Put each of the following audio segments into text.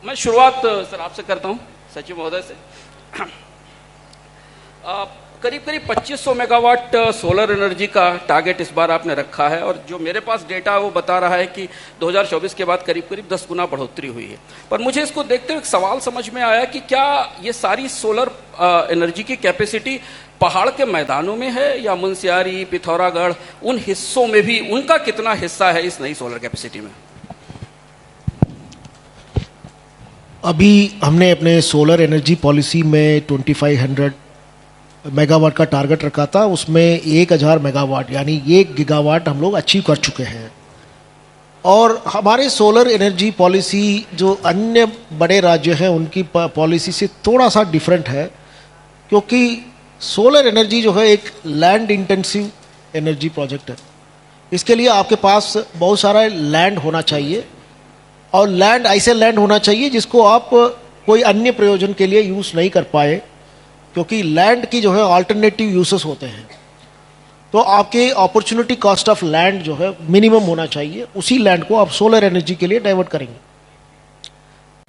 मैं शुरुआत सर आपसे करता हूं, सचिव महोदय से। करीब करीब 2500 मेगावाट सोलर एनर्जी का टारगेट इस बार आपने रखा है, और जो मेरे पास डेटा है वो बता रहा है कि 2024 के बाद करीब करीब 10 गुना बढ़ोतरी हुई है। पर मुझे इसको देखते हुए एक सवाल समझ में आया कि क्या ये सारी सोलर एनर्जी की कैपेसिटी पहाड़ के मैदानों में है, या मुनस्यारी, पिथौरागढ़, उन हिस्सों में भी उनका कितना हिस्सा है इस नई सोलर कैपेसिटी में? अभी हमने अपने सोलर एनर्जी पॉलिसी में 2500 मेगावाट का टारगेट रखा था, उसमें 1000 मेगावाट यानी 1 गीगावाट हम लोग अचीव कर चुके हैं। और हमारे सोलर एनर्जी पॉलिसी जो अन्य बड़े राज्य हैं उनकी पॉलिसी से थोड़ा सा डिफरेंट है, क्योंकि सोलर एनर्जी जो है एक लैंड इंटेंसिव एनर्जी प्रोजेक्ट है। इसके लिए आपके पास बहुत सारा लैंड होना चाहिए, और लैंड ऐसे लैंड होना चाहिए जिसको आप कोई अन्य प्रयोजन के लिए यूज़ नहीं कर पाए, क्योंकि लैंड की जो है अल्टरनेटिव यूसेस होते हैं। तो आपके अपॉर्चुनिटी कॉस्ट ऑफ लैंड जो है मिनिमम होना चाहिए, उसी लैंड को आप सोलर एनर्जी के लिए डाइवर्ट करेंगे।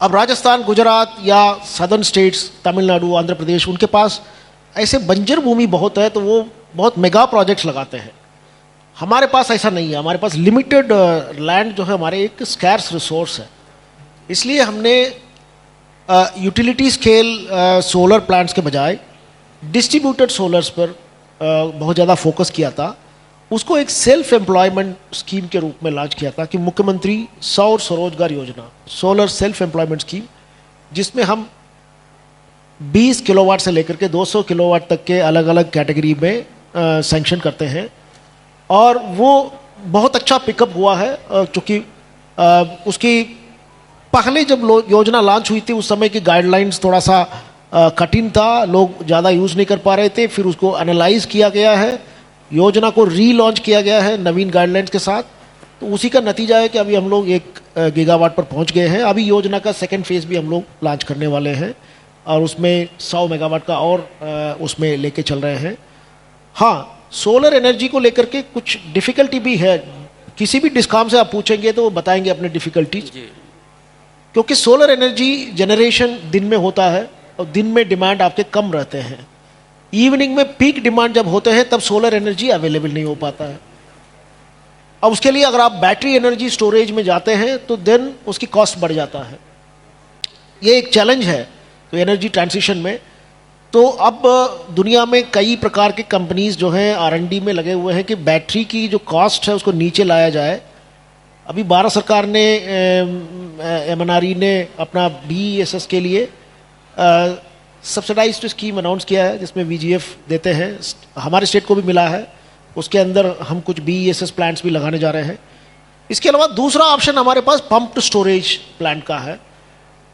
अब राजस्थान, गुजरात या सदर्न स्टेट्स, तमिलनाडु, आंध्र प्रदेश, उनके पास ऐसे बंजर भूमि बहुत है, तो वो बहुत मेगा प्रोजेक्ट्स लगाते हैं। हमारे पास ऐसा नहीं है, हमारे पास लिमिटेड लैंड जो है हमारे एक स्कैर्स रिसोर्स है। इसलिए हमने यूटिलिटी स्केल सोलर प्लांट्स के बजाय डिस्ट्रीब्यूटेड सोलर्स पर बहुत ज़्यादा फोकस किया था। उसको एक सेल्फ एम्प्लॉयमेंट स्कीम के रूप में लॉन्च किया था कि मुख्यमंत्री सौर स्वरोजगार योजना, सोलर सेल्फ एम्प्लॉयमेंट स्कीम, जिसमें हम 20 किलोवाट से लेकर के 200 किलोवाट तक के अलग अलग कैटेगरी में सैंक्शन करते हैं। और वो बहुत अच्छा पिकअप हुआ है, चूँकि उसकी पहले जब योजना लॉन्च हुई थी उस समय की गाइडलाइंस थोड़ा सा कठिन था, लोग ज़्यादा यूज़ नहीं कर पा रहे थे। फिर उसको एनालाइज किया गया है, योजना को रीलॉन्च किया गया है नवीन गाइडलाइंस के साथ। तो उसी का नतीजा है कि अभी हम लोग 1 गीगावाट पर पहुंच गए हैं। अभी योजना का सेकेंड फेज़ भी हम लोग लॉन्च करने वाले हैं, और उसमें 100 मेगावाट का और उसमें लेके चल रहे हैं। हाँ, सोलर एनर्जी को लेकर के कुछ डिफ़िकल्टी भी है। किसी भी डिस्कॉम से आप पूछेंगे तो वो बताएंगे अपने डिफ़िकल्टीज, क्योंकि सोलर एनर्जी जनरेशन दिन में होता है और दिन में डिमांड आपके कम रहते हैं। इवनिंग में पीक डिमांड जब होते हैं तब सोलर एनर्जी अवेलेबल नहीं हो पाता है। अब उसके लिए अगर आप बैटरी एनर्जी स्टोरेज में जाते हैं तो देन उसकी कॉस्ट बढ़ जाता है। ये एक चैलेंज है तो एनर्जी ट्रांजिशन में। तो अब दुनिया में कई प्रकार के कंपनीज जो हैं R&D में लगे हुए हैं कि बैटरी की जो कॉस्ट है उसको नीचे लाया जाए। अभी भारत सरकार ने MNRE ने अपना BESS के लिए सब्सिडाइज्ड स्कीम अनाउंस किया है, जिसमें VGF देते हैं। हमारे स्टेट को भी मिला है, उसके अंदर हम कुछ BESS प्लांट्स भी लगाने जा रहे हैं। इसके अलावा दूसरा ऑप्शन हमारे पास पंप्ड स्टोरेज प्लांट का है।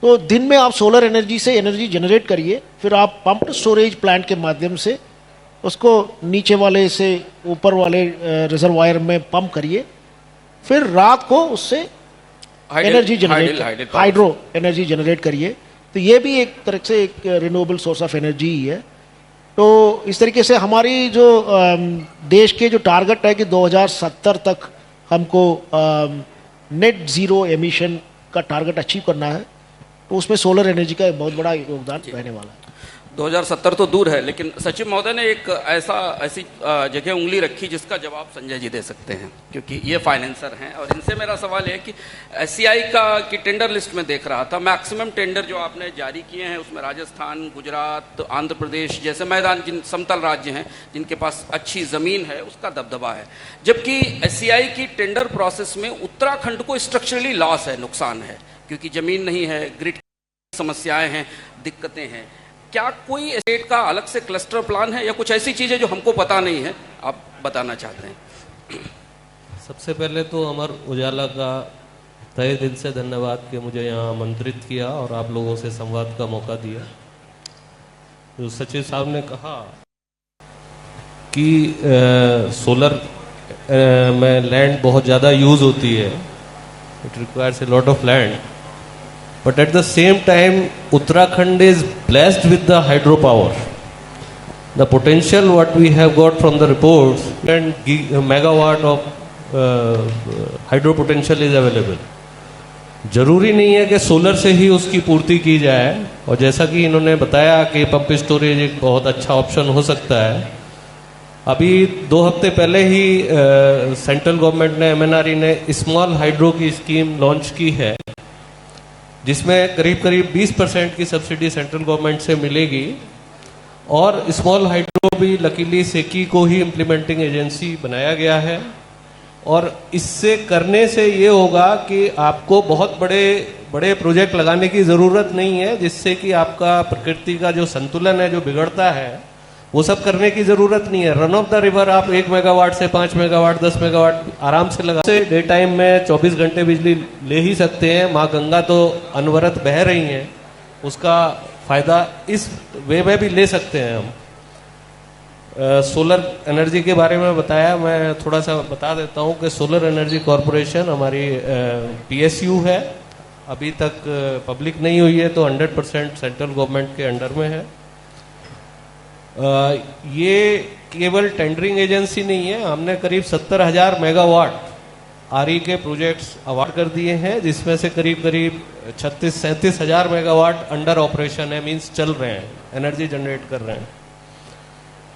तो दिन में आप सोलर एनर्जी से एनर्जी जनरेट करिए, फिर आप पंप्ड स्टोरेज प्लांट के माध्यम से उसको नीचे वाले से ऊपर वाले रिजर्वायर में पंप करिए, फिर रात को उससे energy generate, hydro energy generate करिए। तो ये भी एक तरह से एक रिन्यूएबल सोर्स ऑफ एनर्जी ही है। तो इस तरीके से हमारी जो देश के जो टारगेट है कि 2070 तक हमको नेट ज़ीरो एमिशन का टारगेट अचीव करना है, तो उसमें सोलर एनर्जी का एक बहुत बड़ा योगदान रहने वाला है। 2070 तो दूर है, लेकिन सचिव महोदय ने एक ऐसी जगह उंगली रखी जिसका जवाब संजय जी दे सकते हैं, क्योंकि ये फाइनेंसर हैं। और इनसे मेरा सवाल है कि SCI की टेंडर लिस्ट में देख रहा था, मैक्सिमम टेंडर जो आपने जारी किए हैं उसमें राजस्थान, गुजरात, आंध्र प्रदेश जैसे मैदान, जिन समतल राज्य हैं जिनके पास अच्छी ज़मीन है, उसका दबदबा है। जबकि SCI की टेंडर प्रोसेस में उत्तराखंड को स्ट्रक्चरली लॉस है, नुकसान है, क्योंकि ज़मीन नहीं है, ग्रिड समस्याएं हैं, दिक्कतें हैं। क्या कोई स्टेट का अलग से क्लस्टर प्लान है या कुछ ऐसी चीजें जो हमको पता नहीं है, आप बताना चाहते हैं? सबसे पहले तो अमर उजाला का तहे दिल से धन्यवाद कि मुझे यहाँ आमंत्रित किया और आप लोगों से संवाद का मौका दिया। जो सचिव साहब ने कहा कि सोलर में लैंड बहुत ज़्यादा यूज़ होती है, it requires a lot of land, but at the same time Uttarakhand is blessed with the hydropower. The potential what we have got from the reports and megawatt of hydro potential is available. जरूरी नहीं है कि solar से ही उसकी पूर्ति की जाए, और जैसा कि इन्होंने बताया कि पंप स्टोरेज एक बहुत अच्छा ऑप्शन हो सकता है। अभी 2 हफ्ते पहले ही सेंट्रल गवर्नमेंट ने, MNRE ने स्मॉल हाइड्रो की स्कीम लॉन्च की है, जिसमें करीब करीब 20% की सब्सिडी सेंट्रल गवर्नमेंट से मिलेगी। और स्मॉल हाइड्रो भी लकीली सेकी को ही इम्प्लीमेंटिंग एजेंसी बनाया गया है। और इससे करने से ये होगा कि आपको बहुत बड़े बड़े प्रोजेक्ट लगाने की ज़रूरत नहीं है, जिससे कि आपका प्रकृति का जो संतुलन है, जो बिगड़ता है, वो सब करने की ज़रूरत नहीं है। रन ऑफ द रिवर आप 1 मेगावाट से 5 मेगावाट 10 मेगावाट आराम से लगा से डे टाइम में 24 घंटे बिजली ले ही सकते हैं। माँ गंगा तो अनवरत बह रही हैं, उसका फ़ायदा इस वे में भी ले सकते हैं हम। सोलर एनर्जी के बारे में बताया, मैं थोड़ा सा बता देता हूँ कि सोलर एनर्जी कॉरपोरेशन हमारी PSU है, अभी तक पब्लिक नहीं हुई है, तो 100% सेंट्रल गवर्नमेंट के अंडर में है। ये केवल टेंडरिंग एजेंसी नहीं है, हमने करीब 70,000 मेगावाट RE के प्रोजेक्ट्स अवार्ड कर दिए हैं, जिसमें से करीब करीब 36-37 हजार मेगावाट अंडर ऑपरेशन है, मीन्स चल रहे हैं, एनर्जी जनरेट कर रहे हैं।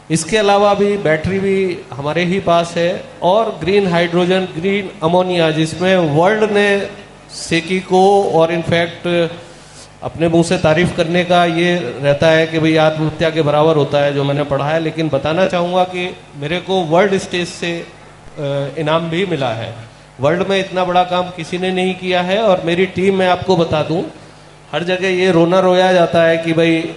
इसके अलावा भी बैटरी भी हमारे ही पास है, और ग्रीन हाइड्रोजन, ग्रीन अमोनिया, जिसमें वर्ल्ड ने सेकी को और इनफैक्ट अपने मुंह से तारीफ करने का ये रहता है कि भाई आत्महत्या के बराबर होता है, जो मैंने पढ़ा है। लेकिन बताना चाहूँगा कि मेरे को वर्ल्ड स्टेज से इनाम भी मिला है। वर्ल्ड में इतना बड़ा काम किसी ने नहीं किया है। और मेरी टीम में आपको बता दूं, हर जगह ये रोना रोया जाता है कि भाई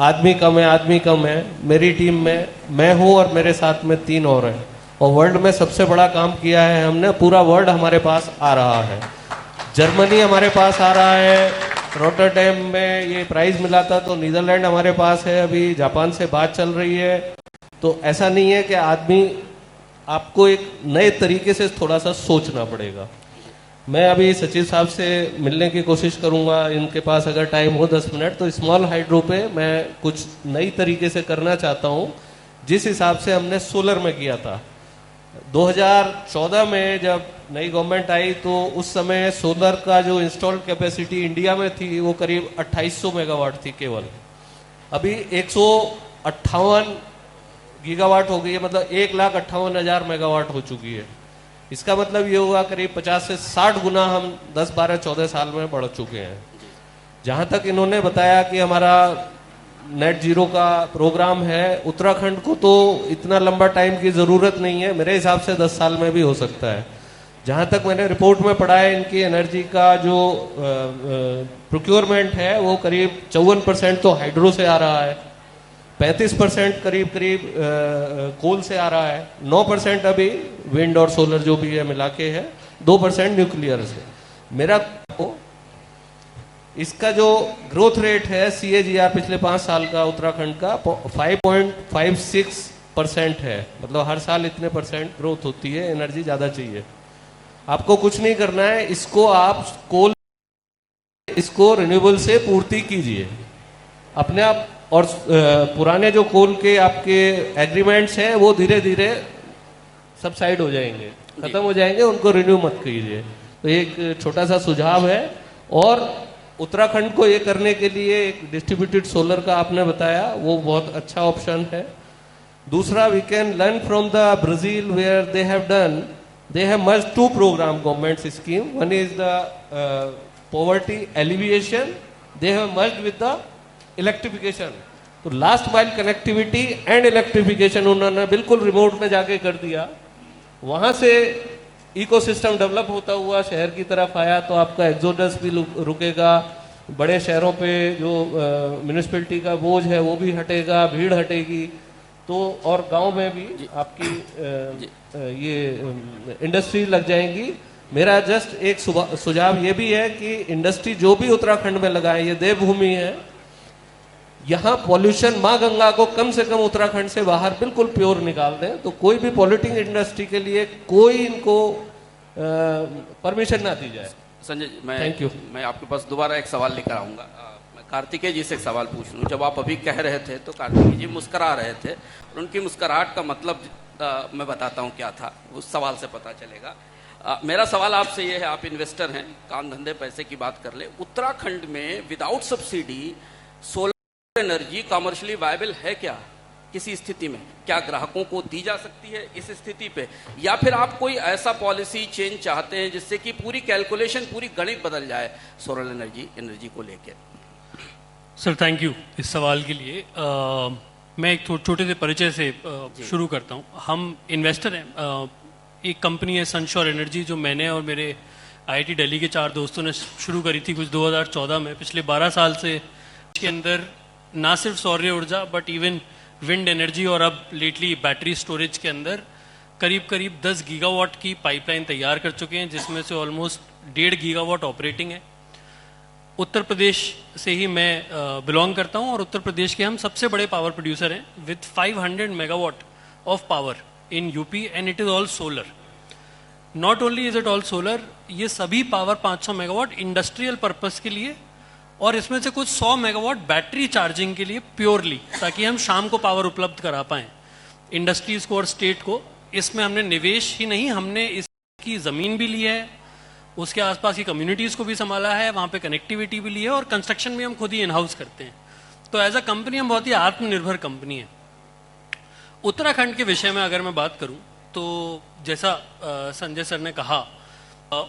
आदमी कम है, आदमी कम है। मेरी टीम में मैं हूं और मेरे साथ में 3 और हैं, और वर्ल्ड में सबसे बड़ा काम किया है हमने। पूरा वर्ल्ड हमारे पास आ रहा है, जर्मनी हमारे पास आ रहा है, रोटरडैम में ये प्राइज मिला था, तो नीदरलैंड हमारे पास है, अभी जापान से बात चल रही है। तो ऐसा नहीं है कि आदमी, आपको एक नए तरीके से थोड़ा सा सोचना पड़ेगा। मैं अभी सचिव साहब से मिलने की कोशिश करूंगा, इनके पास अगर टाइम हो 10 मिनट, तो स्मॉल हाइड्रो पे मैं कुछ नई तरीके से करना चाहता हूं, जिस हिसाब से हमने सोलर में किया था। 2014 में जब नई गवर्नमेंट आई, तो उस समय सोलर का जो इंस्टॉल्ड कैपेसिटी इंडिया में थी वो करीब 2800 मेगावाट थी केवल। अभी 158 गीगावाट हो गई है, मतलब 1,58,000 मेगावाट हो चुकी है। इसका मतलब ये होगा करीब 50 से 60 गुना हम 10, 12, 14 साल में बढ़ चुके हैं। जहां तक इन्होंने बताया कि हमारा नेट जीरो का प्रोग्राम है, उत्तराखंड को तो इतना लंबा टाइम की जरूरत नहीं है, मेरे हिसाब से 10 साल में भी हो सकता है। जहां तक मैंने रिपोर्ट में पढ़ा है, इनकी एनर्जी का जो प्रोक्योरमेंट है वो करीब 54% तो हाइड्रो से आ रहा है, 35% करीब कोल से आ रहा है, 9% अभी विंड और सोलर जो भी है मिला के है, 2% न्यूक्लियर से। मेरा इसका जो ग्रोथ रेट है CAGR पिछले 5 साल का उत्तराखंड का 5.56% है, मतलब हर साल इतने % ग्रोथ होती है। एनर्जी ज्यादा चाहिए, आपको कुछ नहीं करना है, इसको आप कोल, इसको रिन्यूएबल से पूर्ति कीजिए अपने आप। और पुराने जो कोल के आपके एग्रीमेंट्स हैं वो धीरे धीरे सबसाइड हो जाएंगे, खत्म हो जाएंगे, उनको रिन्यू मत कीजिए। तो एक छोटा सा सुझाव है। और उत्तराखंड को ये करने के लिए एक डिस्ट्रीब्यूटेड सोलर का आपने बताया, वो बहुत अच्छा ऑप्शन है। दूसरा, we can learn from the Brazil where they have merged 2 program government scheme. One is the poverty alleviation, they have merged with the electrification. तो last mile connectivity and electrification उन्होंने बिल्कुल रिमोट में जाके कर दिया। वहां से इकोसिस्टम डेवलप होता हुआ शहर की तरफ आया, तो आपका एक्सोडस भी रुकेगा, बड़े शहरों पे जो म्यूनिसिपैलिटी का बोझ है वो भी हटेगा, भीड़ हटेगी। तो और गांव में भी आपकी ये इंडस्ट्री लग जाएंगी। मेरा जस्ट एक सुझाव ये भी है कि इंडस्ट्री जो भी उत्तराखंड में लगाए, ये देवभूमि है, यहाँ पॉल्यूशन, माँ गंगा को कम से कम उत्तराखंड से बाहर बिल्कुल प्योर निकाल दें। तो कोई भी पॉल्यूटिंग इंडस्ट्री के लिए कोई इनको परमिशन ना दी जाए। संजय, मैं थैंक यू। मैं आपके पास दोबारा एक सवाल लेकर आऊँगा। मैं कार्तिकेय जी से एक सवाल पूछ लूँ। जब आप अभी कह रहे थे तो कार्तिकेय जी मुस्करा रहे थे, और उनकी मुस्कुराहट का मतलब मैं बताता हूँ क्या था, उस सवाल से पता चलेगा। मेरा सवाल आपसे ये है, आप इन्वेस्टर हैं, काम धंधे पैसे की बात कर ले, उत्तराखंड में without subsidy solar energy commercially viable है क्या? किसी स्थिति में क्या ग्राहकों को दी जा सकती है इस स्थिति पे, या फिर आप कोई ऐसा पॉलिसी चेंज चाहते हैं जिससे कि पूरी कैलकुलेशन, पूरी गणित बदल जाए सोलर एनर्जी को लेकर? सर थैंक यू इस सवाल के लिए। मैं एक छोटे से परिचय से शुरू करता हूँ। हम इन्वेस्टर हैं। एक कंपनी है सनशोर एनर्जी, जो मैंने और मेरे आईआईटी दिल्ली के 4 दोस्तों ने शुरू करी थी कुछ 2014 में। पिछले 12 साल से इसके अंदर ना सिर्फ सौर्य ऊर्जा बट इवन विंड एनर्जी और अब लेटली बैटरी स्टोरेज के अंदर करीब 10 गीगावाट की पाइपलाइन तैयार कर चुके हैं, जिसमें से ऑलमोस्ट 1.5 गीगावाट ऑपरेटिंग है। उत्तर प्रदेश से ही मैं बिलोंग करता हूं और उत्तर प्रदेश के हम सबसे बड़े पावर प्रोड्यूसर हैं with 500 megawatt of power in UP and it is all solar. Not only is it all solar, ये सभी पावर 500 मेगावाट इंडस्ट्रियल पर्पस के लिए और इसमें से कुछ 100 मेगावाट बैटरी चार्जिंग के लिए प्योरली, ताकि हम शाम को पावर उपलब्ध करा पाएं इंडस्ट्रीज को और स्टेट को। इसमें हमने निवेश ही नहीं, हमने इसकी जमीन भी ली है, उसके आसपास की कम्युनिटीज को भी संभाला है, वहां पे कनेक्टिविटी भी ली है और कंस्ट्रक्शन भी हम खुद ही इन हाउस करते हैं। तो एज अ कंपनी हम बहुत ही आत्मनिर्भर कंपनी है। उत्तराखंड के विषय में अगर मैं बात करूं तो जैसा संजय सर ने कहा,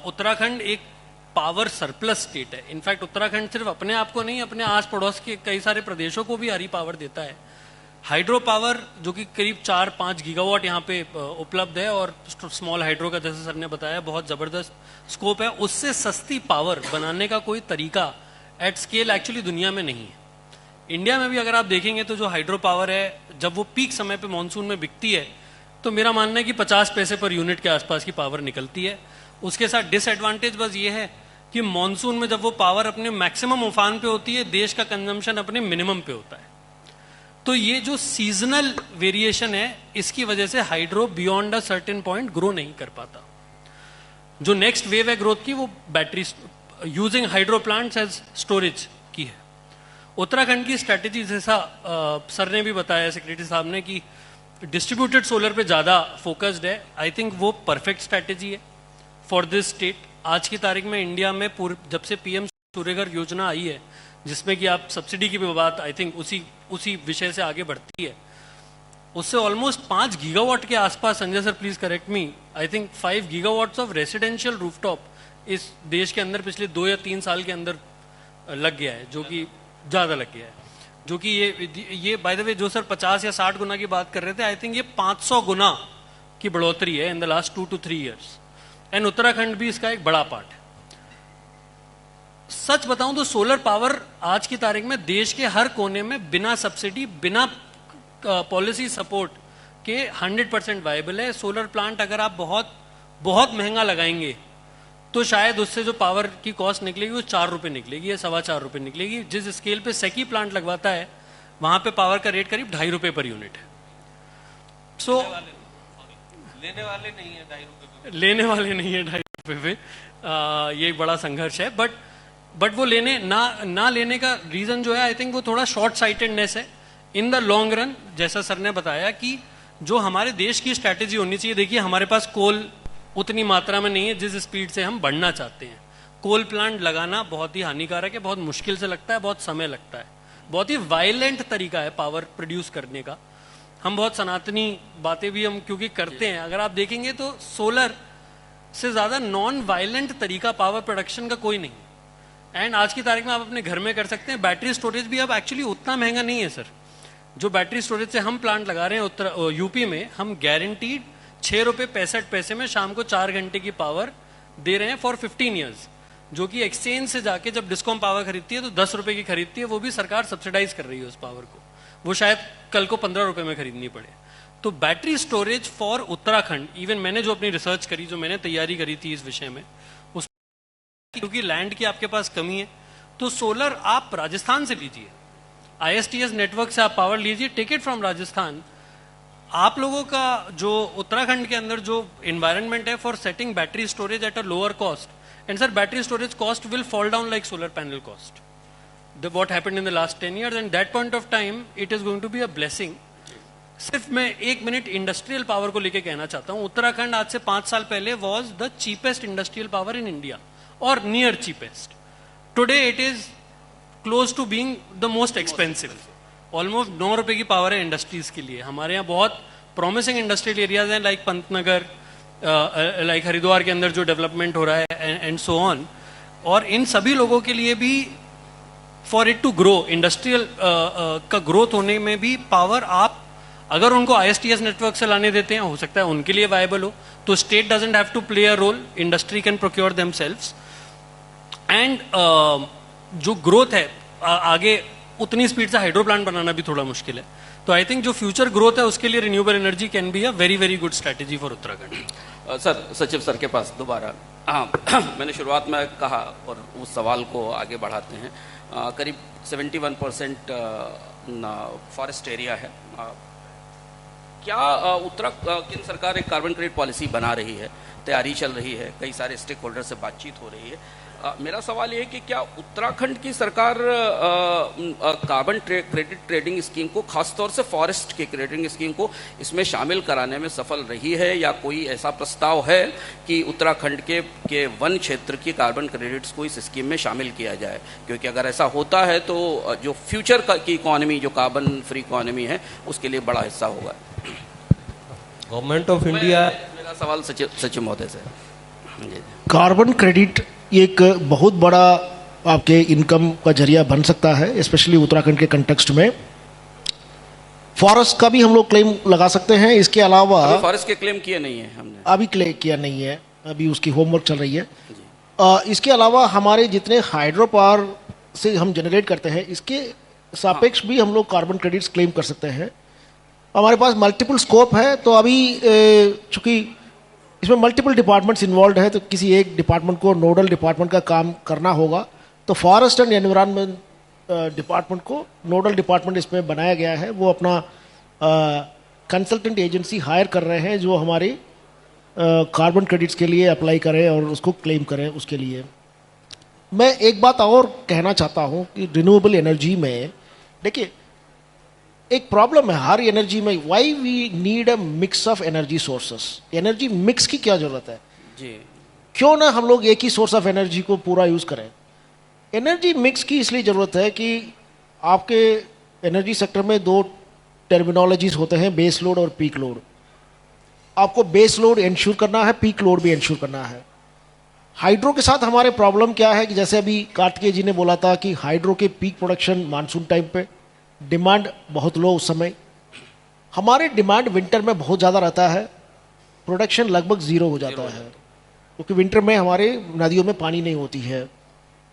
उत्तराखंड एक पावर सरप्लस स्टेट है। इनफैक्ट उत्तराखंड सिर्फ अपने आप को नहीं, अपने आस पड़ोस के कई सारे प्रदेशों को भी हरी पावर देता है। हाइड्रो पावर जो कि करीब 4-5 गीगावाट यहाँ पे उपलब्ध है और स्मॉल हाइड्रो का जैसे सर ने बताया बहुत जबरदस्त स्कोप है। उससे सस्ती पावर बनाने का कोई तरीका एट स्केल एक्चुअली दुनिया में नहीं है। इंडिया में भी अगर आप देखेंगे तो जो हाइड्रो पावर है, जब वो पीक समय पे मानसून में बिकती है तो मेरा मानना है कि 50 पैसे पर यूनिट के आसपास की पावर निकलती है। उसके साथ डिसएडवांटेज बस ये है कि मानसून में जब वो पावर अपने मैक्सिमम उफान पे होती है, देश का कंजम्पशन अपने मिनिमम पे होता है। तो ये जो सीजनल वेरिएशन है, इसकी वजह से hydro beyond a certain point grow नहीं कर पाता। जो नेक्स्ट वेव है ग्रोथ की, वो battery using hydro plants as storage की है। उत्तराखंड की स्ट्रैटेजी जैसा सर ने भी बताया, सेक्रेटरी साहब ने, कि डिस्ट्रीब्यूटेड सोलर पे ज्यादा फोकस्ड है। आई थिंक वो परफेक्ट स्ट्रैटेजी है फॉर दिस स्टेट। आज की तारीख में इंडिया में जब से पीएम सूर्यघर योजना आई है, जिसमें कि आप सब्सिडी की भी बात आई थिंक उसी विषय से आगे बढ़ती है, उससे ऑलमोस्ट 5 गीगावाट के आसपास, Sanjay sir please correct me, I think 5 gigawatts of residential rooftop इस देश के अंदर पिछले 2 या 3 साल के अंदर लग गया है, जो कि ज्यादा लग गया है। जो कि ये बाय द वे जो सर 50 या 60 गुना की बात कर रहे थे, आई थिंक ये 500 गुना की बढ़ोतरी है in the last 2 to 3 years। And Uttarakhand भी इसका एक बड़ा पार्ट है। सच बताऊं तो सोलर पावर आज की तारीख में देश के हर कोने में बिना सब्सिडी, बिना पॉलिसी सपोर्ट के 100% वायबल है। सोलर प्लांट अगर आप बहुत बहुत महंगा लगाएंगे तो शायद उससे जो पावर की कॉस्ट निकलेगी वो 4 रुपए निकलेगी या 4.25 रुपए निकलेगी। जिस स्केल पे सेकी प्लांट लगवाता है वहां पे पावर का रेट करीब 2.5 रुपए पर यूनिट है। सो लेने वाले नहीं है 2.5 रुपए पे, लेने वाले नहीं है 2.5 रुपए पे। ये एक बड़ा संघर्ष है। बट वो लेने ना लेने का रीजन जो है, आई थिंक वो थोड़ा शॉर्ट साइटेडनेस है। इन द लॉन्ग रन, जैसा सर ने बताया कि जो हमारे देश की स्ट्रैटेजी होनी चाहिए, देखिए हमारे पास कोल उतनी मात्रा में नहीं है जिस स्पीड से हम बढ़ना चाहते हैं। कोल प्लांट लगाना बहुत ही हानिकारक है, बहुत मुश्किल से लगता है, बहुत समय लगता है, बहुत ही वायलेंट तरीका है पावर प्रोड्यूस करने का। हम बहुत सनातनी बातें भी हम क्योंकि करते हैं। अगर आप देखेंगे तो सोलर से ज्यादा नॉन वायलेंट तरीका पावर प्रोडक्शन का कोई नहीं। एंड आज की तारीख में आप अपने घर में कर सकते हैं। बैटरी स्टोरेज भी अब एक्चुअली उतना महंगा नहीं है सर। जो बैटरी स्टोरेज से हम प्लांट लगा रहे हैं यूपी में, हम गारंटीड 6 रुपए 65 पैसे में शाम को 4 घंटे की पावर दे रहे हैं फॉर 15 ईयर्स। जो कि एक्सचेंज से जाके जब डिस्कॉम पावर खरीदती है तो 10 रुपए की खरीदती है, वो भी सरकार सब्सिडाइज कर रही है उस पावर को। वो शायद कल को 15 रुपए में खरीदनी पड़े। तो battery storage for Uttarakhand, even मैंने जो अपनी रिसर्च करी, जो मैंने तैयारी करी थी इस विषय में, उस क्योंकि लैंड की आपके पास कमी है, तो सोलर आप राजस्थान से लीजिए, ISTS नेटवर्क से आप पावर लीजिए, टेक इट फ्रॉम राजस्थान। आप लोगों का जो उत्तराखंड के अंदर जो एनवायरनमेंट है for setting battery storage at a lower cost, and sir battery storage cost will fall down like solar panel cost, what happened in the last 10 years, and that point of time it is going to be a blessing सिर्फ मैं 1 minute industrial power को लेके कहना चाहता हूं। उत्तराखंड आज से 5 साल पहले was the cheapest industrial power in India और near cheapest. Today it is close to being the most expensive. Almost 9 रुपए की पावर है इंडस्ट्रीज के लिए। हमारे यहाँ बहुत प्रॉमिसिंग इंडस्ट्रियल एरियाज हैं, लाइक पंतनगर, लाइक हरिद्वार के अंदर जो डेवलपमेंट हो रहा है एंड सो ऑन। और इन सभी लोगों के लिए भी for it to grow, industrial का ग्रोथ होने में भी पावर आप अगर उनको ISTS नेटवर्क से लाने देते हैं, हो सकता है उनके लिए वायबल हो। तो state doesn't have to play a role, industry can procure themselves. And जो ग्रोथ है आगे उतनी स्पीड से हाइड्रो प्लांट बनाना भी थोड़ा मुश्किल है। तो आई थिंक जो फ्यूचर ग्रोथ है उसके लिए renewable energy can be a very very good strategy for Uttarakhand. Sir, सचिव सर के पास दोबारा। हाँ, मैंने शुरुआत में कहा और उस सवाल को आगे बढ़ाते हैं। करीब 71% फॉरेस्ट एरिया है। क्या केंद्र सरकार एक कार्बन क्रेडिट पॉलिसी बना रही है, तैयारी चल रही है, कई सारे स्टेक होल्डर से बातचीत हो रही है। मेरा सवाल ये है कि क्या उत्तराखंड की सरकार कार्बन क्रेडिट ट्रेडिंग स्कीम को, खासतौर से फॉरेस्ट की ट्रेडिंग स्कीम को इसमें शामिल कराने में सफल रही है, या कोई ऐसा प्रस्ताव है कि उत्तराखंड के वन क्षेत्र की कार्बन क्रेडिट्स को इस स्कीम में शामिल किया जाए? क्योंकि अगर ऐसा होता है तो जो फ्यूचर की इकोनॉमी, जो कार्बन फ्री इकोनॉमी है, उसके लिए बड़ा हिस्सा होगा। गवर्नमेंट ऑफ इंडिया, मेरा सवाल सचिव महोदय से। कार्बन क्रेडिट एक बहुत बड़ा आपके इनकम का जरिया बन सकता है, स्पेशली उत्तराखंड के कंटेक्स्ट में। फॉरेस्ट का भी हम लोग क्लेम लगा सकते हैं। इसके अलावा फॉरेस्ट के क्लेम किए नहीं है हमने, अभी क्लेम किया नहीं है, अभी उसकी होमवर्क चल रही है। इसके अलावा हमारे जितने हाइड्रो पावर से हम जनरेट करते हैं, इसके सापेक्ष भी हम लोग कार्बन क्रेडिट्स क्लेम कर सकते हैं। हमारे पास मल्टीपल स्कोप है, तो अभी चूंकि इसमें मल्टीपल डिपार्टमेंट्स इन्वॉल्व है, तो किसी एक डिपार्टमेंट को नोडल डिपार्टमेंट का काम करना होगा। तो फॉरेस्ट एंड एनवायरनमेंट डिपार्टमेंट को नोडल डिपार्टमेंट इसमें बनाया गया है। वो अपना कंसल्टेंट एजेंसी हायर कर रहे हैं जो हमारी कार्बन क्रेडिट्स के लिए अप्लाई करें और उसको क्लेम करें। उसके लिए मैं एक बात और कहना चाहता हूं कि रिन्यूएबल एनर्जी में देखिए एक प्रॉब्लम है हर एनर्जी में। Why we need a mix of energy sources. Energy mix की क्या जरूरत है जी? क्यों ना हम लोग एक ही सोर्स ऑफ एनर्जी को पूरा यूज करें। एनर्जी मिक्स की इसलिए जरूरत है कि आपके एनर्जी सेक्टर में दो टर्मिनोलॉजीज होते हैं, बेस लोड और पीक लोड। आपको बेस लोड इंश्योर करना है, पीक लोड भी इंश्योर करना है। हाइड्रो के साथ हमारे प्रॉब्लम क्या है कि जैसे अभी कार्तिकेय जी ने बोला था कि हाइड्रो के पीक प्रोडक्शन मानसून टाइम पे, डिमांड बहुत लो उस समय। हमारे डिमांड विंटर में बहुत ज़्यादा रहता है, प्रोडक्शन लगभग ज़ीरो हो जाता है क्योंकि विंटर में हमारे नदियों में पानी नहीं होती है।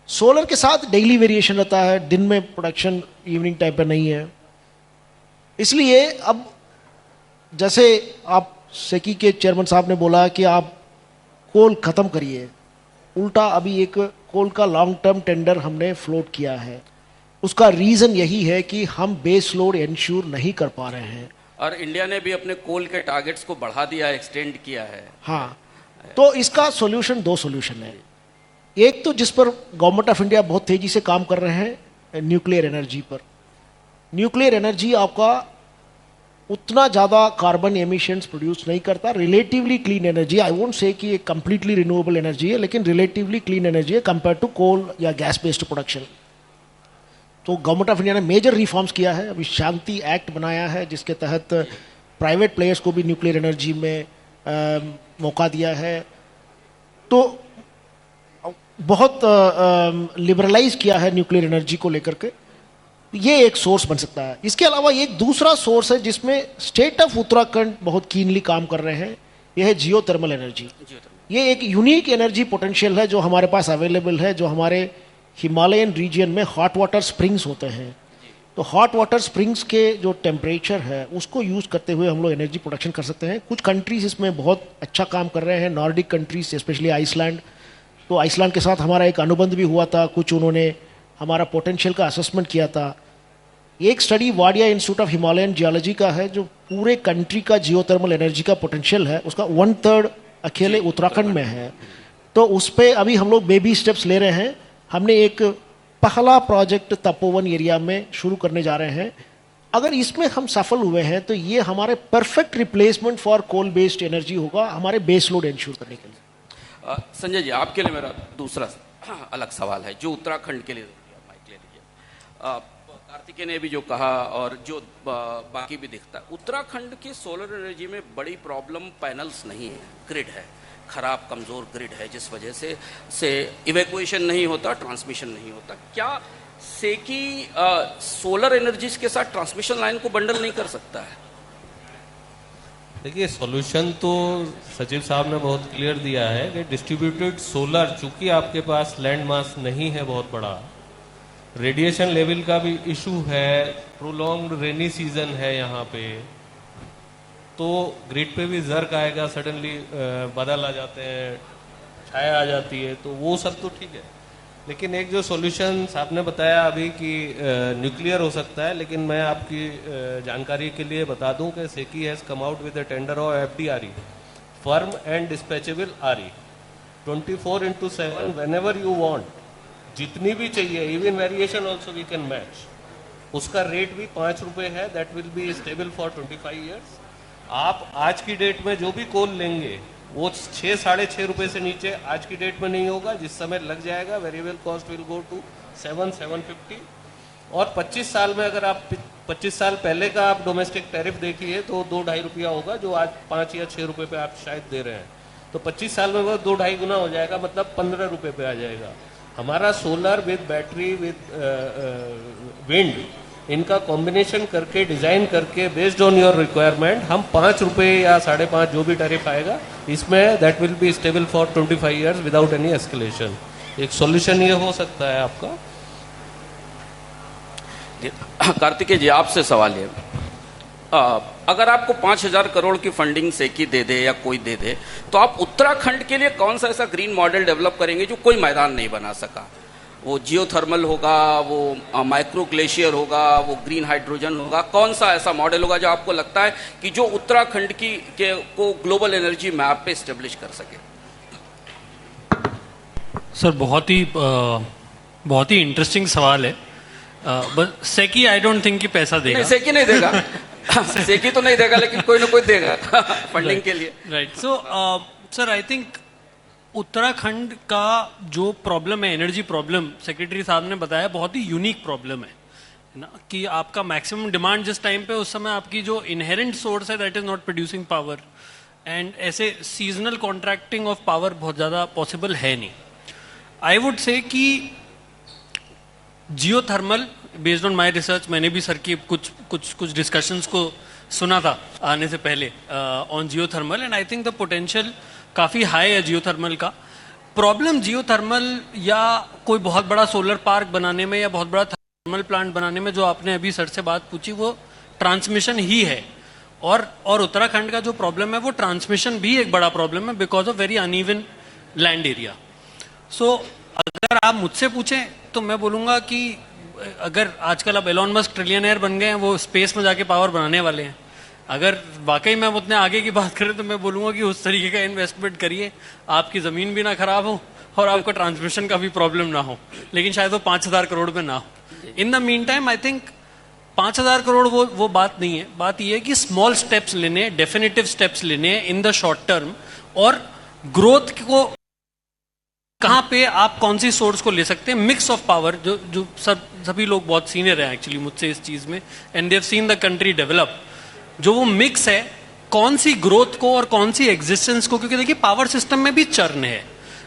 सोलर के साथ डेली वेरिएशन रहता है, दिन में प्रोडक्शन इवनिंग टाइम पे नहीं है। इसलिए अब जैसे आप सेकी के चेयरमैन साहब ने बोला कि आप कोल ख़त्म करिए, उल्टा अभी एक कोल का लॉन्ग टर्म टेंडर हमने फ्लोट किया है। उसका रीज़न यही है कि हम बेस लोड इंश्योर नहीं कर पा रहे हैं। और इंडिया ने भी अपने कोल के टारगेट्स को बढ़ा दिया, एक्सटेंड किया है। हाँ, तो इसका सॉल्यूशन दो सॉल्यूशन है। एक तो जिस पर गवर्नमेंट ऑफ इंडिया बहुत तेजी से काम कर रहे हैं, न्यूक्लियर एनर्जी पर। न्यूक्लियर एनर्जी आपका उतना ज़्यादा कार्बन एमिशंस प्रोड्यूस नहीं करता, relatively clean energy. I won't say कि एक कंप्लीटली रिन्यूएबल एनर्जी है, लेकिन रिलेटिवली क्लीन एनर्जी है कंपेयर टू कोल या गैस बेस्ड प्रोडक्शन। तो गवर्नमेंट ऑफ इंडिया ने मेजर रिफॉर्म्स किया है। अभी शांति एक्ट बनाया है जिसके तहत प्राइवेट प्लेयर्स को भी न्यूक्लियर एनर्जी में मौका दिया है। तो बहुत लिबरलाइज किया है न्यूक्लियर एनर्जी को लेकर के। ये एक सोर्स बन सकता है। इसके अलावा एक दूसरा सोर्स है जिसमें स्टेट ऑफ उत्तराखंड बहुत कीनली काम कर रहे हैं, यह है जियो थर्मल एनर्जी। ये एक यूनिक एनर्जी पोटेंशियल है जो हमारे पास अवेलेबल है, जो हमारे हिमालयन रीजन में हॉट वाटर स्प्रिंग्स होते हैं। तो हॉट वाटर स्प्रिंग्स के जो टेम्परेचर है उसको यूज़ करते हुए हम लोग एनर्जी प्रोडक्शन कर सकते हैं। कुछ कंट्रीज इसमें बहुत अच्छा काम कर रहे हैं, नॉर्डिक कंट्रीज, स्पेशली आइसलैंड। तो आइसलैंड के साथ हमारा एक अनुबंध भी हुआ था, कुछ उन्होंने हमारा पोटेंशियल का असेसमेंट किया था। एक study Wadia institute of Himalayan geology का है जो पूरे कंट्री का जियोथर्मल एनर्जी का पोटेंशियल है, उसका 1/3 अकेले उत्तराखंड में है। तो उस पर अभी हम लोग बेबी स्टेप्स ले रहे हैं। हमने एक पहला प्रोजेक्ट तपोवन एरिया में शुरू करने जा रहे हैं। अगर इसमें हम सफल हुए हैं तो ये हमारे perfect replacement for coal based energy होगा हमारे बेस लोड इंश्योर करने के लिए। संजय जी, आपके लिए मेरा दूसरा अलग सवाल है जो उत्तराखंड के लिए, माइक ले लीजिए। कार्तिकेय ने भी जो कहा और जो बाकी भी दिखता है, उत्तराखंड की सोलर एनर्जी में बड़ी प्रॉब्लम पैनल्स नहीं है, ग्रिड है, खराब कमज़ोर ग्रिड है, जिस वजह से इवैक्यूएशन नहीं होता, ट्रांसमिशन नहीं होता। क्या सेकी सोलर एनर्जीज के साथ ट्रांसमिशन लाइन को बंडल नहीं कर सकता है? देखिए, सॉल्यूशन तो सचिव साहब ने बहुत क्लियर दिया है कि डिस्ट्रीब्यूटेड सोलर, चूंकि आपके पास लैंड मास नहीं है बहुत बड़ा, रेडिएशन लेवल का भी इशू है, प्रोलॉन्ग्ड रेनी सीजन है यहाँ पे, तो ग्रिड पे भी जर्क आएगा, सडनली बादल आ जाते हैं, छाया आ जाती है, तो वो सब तो ठीक है। लेकिन एक जो सॉल्यूशन आपने बताया अभी कि न्यूक्लियर हो सकता है, लेकिन मैं आपकी जानकारी के लिए बता दूं कि SECI has come out with a tender of FDRE, firm and dispatchable RE, 24/7 whenever you want, जितनी भी चाहिए, even variation also we can match. उसका रेट भी 5 रुपए है, that will be stable for 25 years. आप आज की डेट में जो भी कोल लेंगे वो 6-6.5 रुपए से नीचे आज की डेट में नहीं होगा, जिस समय लग जाएगा variable cost will go to 7-750। और 25 साल में अगर आप 25 साल पहले का आप डोमेस्टिक टैरिफ देखिए तो 2-2.5 रुपया होगा, जो आज 5 या 6 रुपए पे आप शायद दे रहे हैं, तो 25 साल में वो 2-2.5 गुना हो जाएगा, मतलब 15 रुपए पे आ जाएगा। हमारा solar with battery with wind, इनका कॉम्बिनेशन करके डिजाइन करके बेस्ड ऑन योर रिक्वायरमेंट हम 5 रुपए या 5.5 जो भी टैरिफ आएगा इसमें that will be stable for 25 years without any escalation. एक सॉल्यूशन ये हो सकता है आपका। कार्तिकेय जी, आपसे सवाल है, अगर आपको 5,000 करोड़ की फंडिंग सेकी दे दे या कोई दे दे, तो आप उत्तराखंड के लिए कौन सा ऐसा ग्रीन मॉडल डेवलप करेंगे जो कोई मैदान नहीं बना सका? वो जियोथर्मल होगा, वो माइक्रो ग्लेशियर होगा, वो ग्रीन हाइड्रोजन होगा, कौन सा ऐसा मॉडल होगा जो आपको लगता है कि जो उत्तराखंड को ग्लोबल एनर्जी मैप पे स्टेब्लिश कर सके? सर, बहुत ही इंटरेस्टिंग सवाल है। बस सेकी आई डोंट थिंक कि पैसा देगा। नहीं, सेकी नहीं देगा सेकी तो नहीं देगा, लेकिन कोई ना कोई देगा फंडिंग के लिए। Right. So sir, I think Uttarakhand का जो प्रॉब्लम है, एनर्जी प्रॉब्लम, सेक्रेटरी साहब ने बताया, बहुत ही यूनिक प्रॉब्लम है ना, कि आपका मैक्सिमम डिमांड जिस टाइम पे, उस समय आपकी जो इनहेरेंट सोर्स है that is not producing power, and ऐसे सीजनल कॉन्ट्रैक्टिंग ऑफ पावर बहुत ज़्यादा पॉसिबल है नहीं। आई वुड से कि geothermal, based on my research, मैंने भी सर की कुछ डिस्कशंस को सुना था आने से पहले on geothermal, and I think the potential काफ़ी हाई है जियोथर्मल का। प्रॉब्लम जियोथर्मल या कोई बहुत बड़ा सोलर पार्क बनाने में या बहुत बड़ा थर्मल प्लांट बनाने में, जो आपने अभी सर से बात पूछी, वो ट्रांसमिशन ही है। और उत्तराखंड का जो प्रॉब्लम है वो ट्रांसमिशन भी एक बड़ा प्रॉब्लम है, because of very uneven land area. So अगर आप मुझसे पूछें तो मैं बोलूँगा कि अगर आजकल अब एलॉन मस्क ट्रिलियनर बन गए हैं, वो स्पेस में जाके पावर बनाने वाले हैं, अगर वाकई में हम उतने आगे की बात करें तो मैं बोलूँगा कि उस तरीके का इन्वेस्टमेंट करिए, आपकी ज़मीन भी ना खराब हो और आपको ट्रांसमिशन का भी प्रॉब्लम ना हो, लेकिन शायद वो 5,000 करोड़ में ना हो। In the mean time I think 5,000 crore वो बात नहीं है। बात ये है कि स्मॉल स्टेप्स लेने, डेफिनेटिव स्टेप्स लेने इन द शॉर्ट टर्म, और ग्रोथ को कहाँ पे आप कौन सी सोर्स को ले सकते हैं, मिक्स ऑफ पावर, जो सभी लोग बहुत सीनियर हैं एक्चुअली मुझसे इस चीज़ में, and they have seen the country develop. जो वो मिक्स है, कौन सी ग्रोथ को और कौन सी एग्जिस्टेंस को, क्योंकि देखिए पावर सिस्टम में भी चर्न है।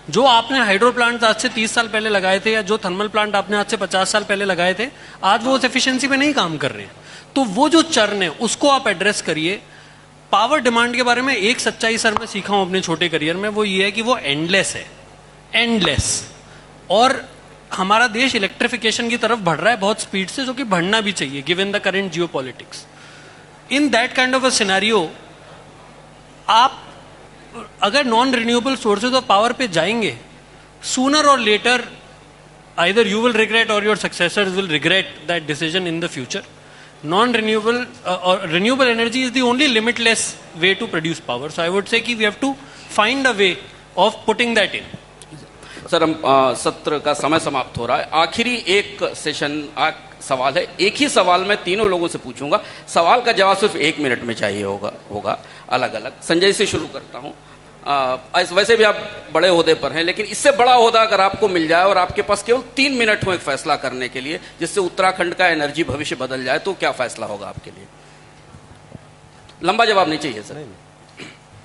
जो आपने हाइड्रो प्लांट आज से 30 साल पहले लगाए थे, या जो थर्मल प्लांट आपने आज से 50 साल पहले लगाए थे, आज वो उस एफिशिएंसी में नहीं काम कर रहे हैं। तो वो जो चर्न है उसको आप एड्रेस करिए। पावर डिमांड के बारे में एक सच्चाई सर मैं सीखा हूं अपने छोटे करियर में, वो ये है कि वो एंडलेस है, एंडलेस। और हमारा देश इलेक्ट्रिफिकेशन की तरफ बढ़ रहा है बहुत स्पीड से, जो कि बढ़ना भी चाहिए given the current geopolitics. In that kind of a scenario, आप अगर non renewable sources of power पे जाएंगे, sooner or later either you will regret or your successors will regret that decision in the future. Non renewable or renewable energy is the only limitless way to produce power. So I would say कि we have to find a way of putting that in. Sir हम सत्र का समय समाप्त हो रहा है। आखिरी एक सेशन सवाल है, एक ही सवाल मैं तीनों लोगों से पूछूंगा, सवाल का जवाब सिर्फ 1 मिनट में चाहिए होगा अलग अलग। संजय से शुरू करता हूं। वैसे भी आप बड़े ओहदे पर हैं, लेकिन इससे बड़ा ओहदा अगर आपको मिल जाए और आपके पास केवल 3 मिनट हो एक फैसला करने के लिए जिससे उत्तराखंड का एनर्जी भविष्य बदल जाए, तो क्या फैसला होगा आपके लिए? लंबा जवाब नहीं चाहिए सर।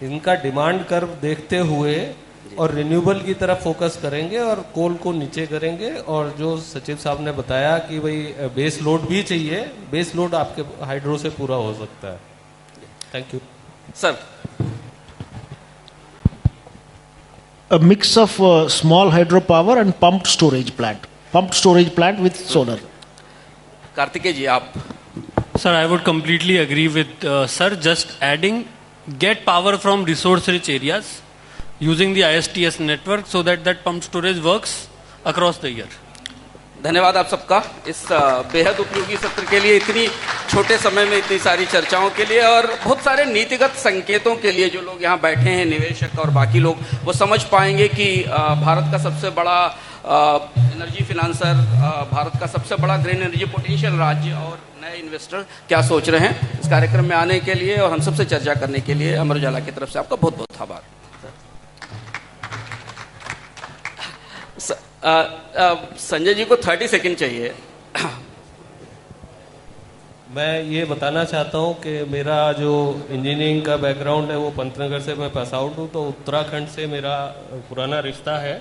इनका डिमांड कर्व देखते हुए और रिन्यूएबल की तरफ फोकस करेंगे और कोल को नीचे करेंगे, और जो सचिव साहब ने बताया कि भाई बेस लोड भी चाहिए, बेस लोड आपके हाइड्रो से पूरा हो सकता है। Thank you sir. A mix of small hydropower and pumped storage plant with solar. Kartikeya ji आप। Sir, I would completely agree with sir. Just adding, get power from resource-rich areas using the ISTS network so that pumped storage works across the year. धन्यवाद आप सबका इस बेहद उपयोगी सत्र के लिए, इतनी छोटे समय में इतनी सारी चर्चाओं के लिए और बहुत सारे नीतिगत संकेतों के लिए। जो लोग यहाँ बैठे हैं, निवेशक और बाकी लोग, वो समझ पाएंगे कि भारत का सबसे बड़ा एनर्जी फिनांसर, भारत का सबसे बड़ा ग्रीन एनर्जी पोटेंशियल राज्य और नए इन्वेस्टर क्या सोच रहे हैं। इस कार्यक्रम में आने के लिए और हम सबसे चर्चा करने के लिए अमर उजाला की तरफ से आपका बहुत बहुत आभार। संजय जी को 30 सेकंड चाहिए। मैं ये बताना चाहता हूँ कि मेरा जो इंजीनियरिंग का बैकग्राउंड है वो पंतनगर से मैं पास आउट हूँ, तो उत्तराखंड से मेरा पुराना रिश्ता है।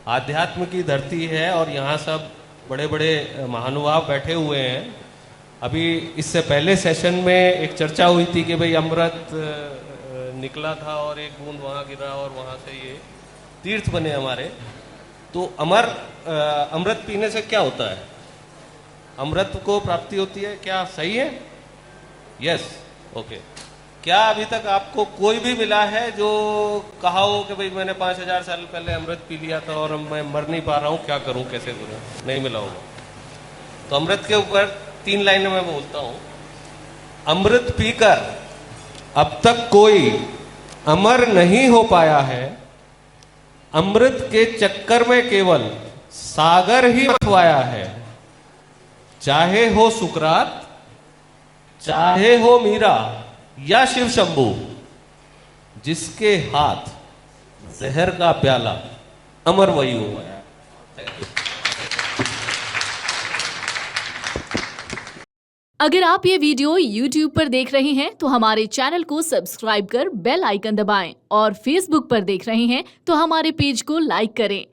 आध्यात्म की धरती है और यहाँ सब बड़े बड़े महानुभाव बैठे हुए हैं। अभी इससे पहले सेशन में एक चर्चा हुई थी कि भाई अमृत निकला था और एक बूंद वहाँ गिरा और वहाँ से ये तीर्थ बने हमारे। तो अमृत पीने से क्या होता है? अमृत को प्राप्ति होती है, क्या सही है? Yes, okay. क्या अभी तक आपको कोई भी मिला है जो कहा हो कि भाई मैंने 5000 साल पहले अमृत पी लिया था और मैं मर नहीं पा रहा हूँ, क्या करूँ, कैसे करूँ? नहीं मिला होगा। तो अमृत के ऊपर 3 लाइनें मैं बोलता हूँ। अमृत पीकर अब तक कोई अमर नहीं हो पाया है, अमृत के चक्कर में केवल सागर ही मथवाया है। चाहे हो सुकरात, चाहे हो मीरा या शिव शंभू, जिसके हाथ जहर का प्याला अमर वही हुआ है। अगर आप ये वीडियो YouTube पर देख रहे हैं तो हमारे चैनल को सब्सक्राइब कर बेल आइकन दबाएं, और Facebook पर देख रहे हैं तो हमारे पेज को लाइक करें।